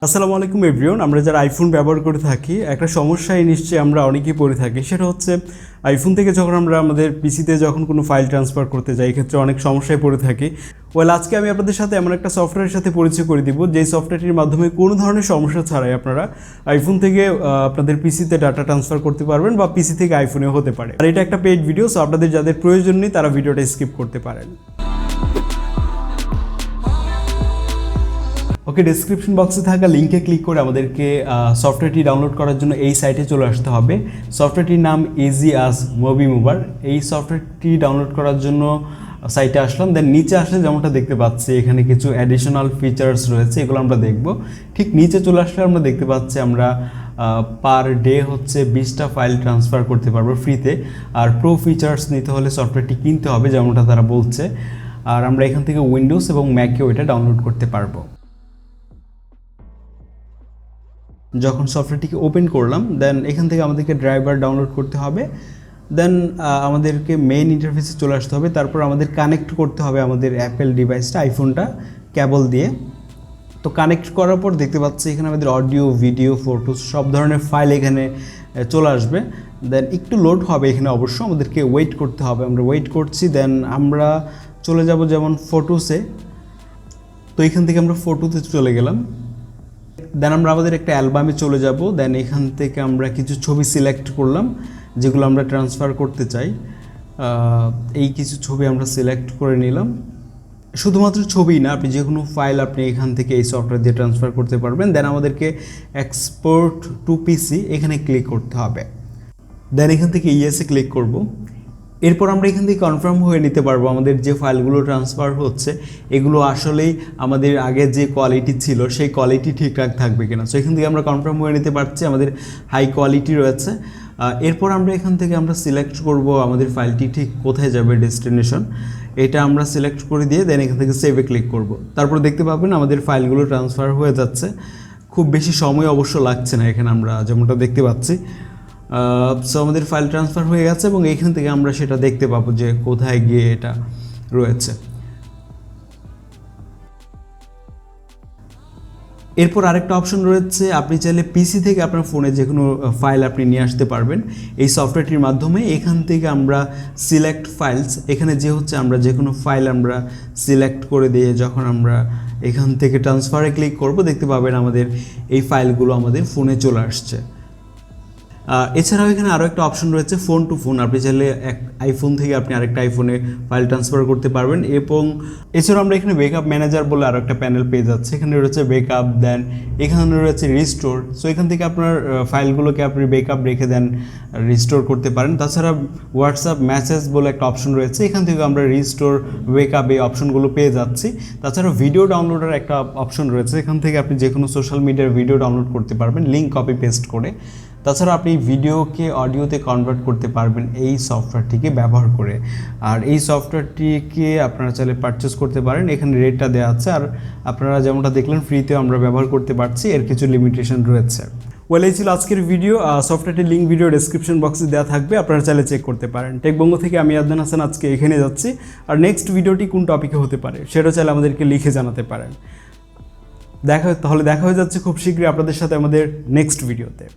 আসসালামু আলাইকুম এভরিওয়ান। আমরা যারা আইফোন ব্যবহার করে থাকি একটা সমস্যায় নিশ্চয়ই আমরা অনেকেই পড়ে থাকি, সেটা হচ্ছে আইফোন থেকে যখন আমরা আমাদের পিসিতে যখন কোনো ফাইল ট্রান্সফার করতে যাই এক্ষেত্রে অনেক সমস্যায় পড়ে থাকি। আজকে আমি আপনাদের সাথে এমন একটা সফটওয়্যারের সাথে পরিচয় করে দিব যেই সফটওয়্যারটির মাধ্যমে কোনো ধরনের সমস্যা ছাড়াই আপনারা আইফোন থেকে আপনাদের পিসিতে ডাটা ট্রান্সফার করতে পারবেন বা পিসি থেকে আইফোনেও হতে পারে। আর এটা একটা পেইড ভিডিও, সো আপনাদের যাদের প্রয়োজন নেই তারা ভিডিওটা স্কিপ করতে পারেন। ওকে, ডেসক্রিপশন বক্সে থাকা লিঙ্কে ক্লিক করে আমাদেরকে সফটওয়্যারটি ডাউনলোড করার জন্য এই সাইটে চলে আসতে হবে। সফটওয়্যারটির নাম EaseUS মুভি মুভার। এই সফটওয়্যারটি ডাউনলোড করার জন্য সাইটে আসলাম, দেন নিচে আসলে যেমনটা দেখতে পাচ্ছি এখানে কিছু অ্যাডিশনাল ফিচার্স রয়েছে, এগুলো আমরা দেখব। ঠিক নিচে চলে আসলে আমরা দেখতে পাচ্ছি আমরা পার ডে হচ্ছে 20টা ফাইল ট্রান্সফার করতে পারবো ফ্রিতে। আর প্রো ফিচার্স নিতে হলে সফটওয়্যারটি কিনতে হবে যেমনটা তারা বলছে। আর আমরা এখান থেকে উইন্ডোজ এবং ম্যাকেও এটা ডাউনলোড করতে পারবো। যখন সফটওয়্যারটিকে ওপেন করলাম দেন এখান থেকে আমাদেরকে ড্রাইভার ডাউনলোড করতে হবে, দেন আমাদেরকে মেইন ইন্টারফেসে চলে আসতে হবে। তারপর আমাদের কানেক্ট করতে হবে আমাদের অ্যাপেল ডিভাইসটা, আইফোনটা কেবল দিয়ে। তো কানেক্ট করার পর দেখতে পাচ্ছি এখানে আমাদের অডিও, ভিডিও, ফটো সব ধরনের ফাইল এখানে চলে আসবে। দেন একটু লোড হবে এখানে, অবশ্য আমাদেরকে ওয়েট করতে হবে। আমরা ওয়েট করছি, দেন আমরা চলে যাব যেমন ফটোসে। তো এখান থেকে আমরা ফটোতে চলে গেলাম, দেন আমরা আমাদের একটা অ্যালবামে চলে যাব। দেন এখান থেকে আমরা কিছু ছবি সিলেক্ট করলাম যেগুলো আমরা ট্রান্সফার করতে চাই। এই কিছু ছবি আমরা সিলেক্ট করে নিলাম। শুধুমাত্র ছবি না, আপনি যে কোনো ফাইল আপনি এখান থেকে এই সফটওয়্যার দিয়ে ট্রান্সফার করতে পারবেন। দেন আমাদেরকে এক্সপোর্ট টু পিসি এখানে ক্লিক করতে হবে। দেন এখান থেকে ইএসএ ক্লিক করব। এরপর আমরা এখান থেকে কনফার্ম হয়ে নিতে পারবো আমাদের যে ফাইলগুলো ট্রান্সফার হচ্ছে এগুলো আসলেই আমাদের আগে যে কোয়ালিটি ছিল সেই কোয়ালিটি ঠিকঠাক থাকবে কিনা। সো এখান থেকে আমরা কনফার্ম হয়ে নিতে পারছি আমাদের হাই কোয়ালিটি রয়েছে। এরপর আমরা এখান থেকে আমরা সিলেক্ট করব আমাদের ফাইলটি ঠিক কোথায় যাবে, ডেস্টিনেশন, এটা আমরা সিলেক্ট করে দিয়ে দেন এখান থেকে সেভে ক্লিক করব। তারপর দেখতে পাবেন আমাদের ফাইলগুলো ট্রান্সফার হয়ে যাচ্ছে। খুব বেশি সময় অবশ্য লাগছে না, এখানে আমরা যেমনটা দেখতে পাচ্ছি। সো আমাদের ফাইল ট্রান্সফার হয়ে গেছে এবং এইখান থেকে আমরা সেটা দেখতে পাবো যে কোথায় গিয়ে এটা রয়েছে। এরপর আরেকটা অপশন রয়েছে, আপনি চাইলে পিসি থেকে আপনার ফোনে যে কোনো ফাইল আপনি নিয়ে আসতে পারবেন এই সফটওয়্যারটির মাধ্যমে। এখান থেকে আমরা সিলেক্ট ফাইলস, এখানে যে হচ্ছে আমরা যে কোনো ফাইল আমরা সিলেক্ট করে দিয়ে যখন আমরা এখান থেকে ট্রান্সফারে ক্লিক করব দেখতে পাবেন আমাদের এই ফাইলগুলো আমাদের ফোনে চলে আসছে। এছাড়াও এখানে আরও একটা অপশন রয়েছে ফোন টু ফোন। আপনি চাইলে এক আইফোন থেকে আপনি আরেকটা আইফোনে ফাইল ট্রান্সফার করতে পারবেন। এবং এছাড়াও আমরা এখানে ব্যাকআপ ম্যানেজার বলে আরও একটা প্যানেল পেয়ে যাচ্ছে। এখানে রয়েছে ব্যাকআপ, দেন এখানে রয়েছে রিস্টোর। সো এখান থেকে আপনার ফাইলগুলোকে আপনি ব্যাকআপ রেখে দেন রিস্টোর করতে পারেন। তাছাড়া হোয়াটসঅ্যাপ মেসেজ বলে একটা অপশন রয়েছে, এখান থেকে আমরা রিস্টোর, ব্যাকআপ এই অপশনগুলো পেয়ে যাচ্ছি। তাছাড়া ভিডিও ডাউনলোডের একটা অপশন রয়েছে, এখান থেকে আপনি যে কোনো সোশ্যাল মিডিয়ার ভিডিও ডাউনলোড করতে পারবেন লিঙ্ক কপি পেস্ট করে। তাছাড়া আপনি ভিডিওকে অডিওতে কনভার্ট করতে পারবেন এই সফটওয়্যারটিকে ব্যবহার করে। আর এই সফটওয়্যারটিকে আপনারা চাইলে পারচেস করতে পারেন, এখানে রেটটা দেওয়া আছে। আর আপনারা যেমনটা দেখলেন ফ্রিতেও আমরা ব্যবহার করতে পারছি, এর কিছু লিমিটেশন রয়েছে। এই ছিল আজকের ভিডিও। সফটওয়্যারটির লিঙ্ক ভিডিও ডেসক্রিপশন বক্সে দেওয়া থাকবে, আপনারা চাইলে চেক করতে পারেন। টেকবঙ্গ থেকে আমি আদনান হাসান আজকে এখানে যাচ্ছি। আর নেক্সট ভিডিওটি কোন টপিকে হতে পারে সেটা চাইলে আমাদেরকে লিখে জানাতে পারেন। দেখা হয়ে যাচ্ছে খুব শীঘ্রই আপনাদের সাথে আমাদের নেক্সট ভিডিওতে।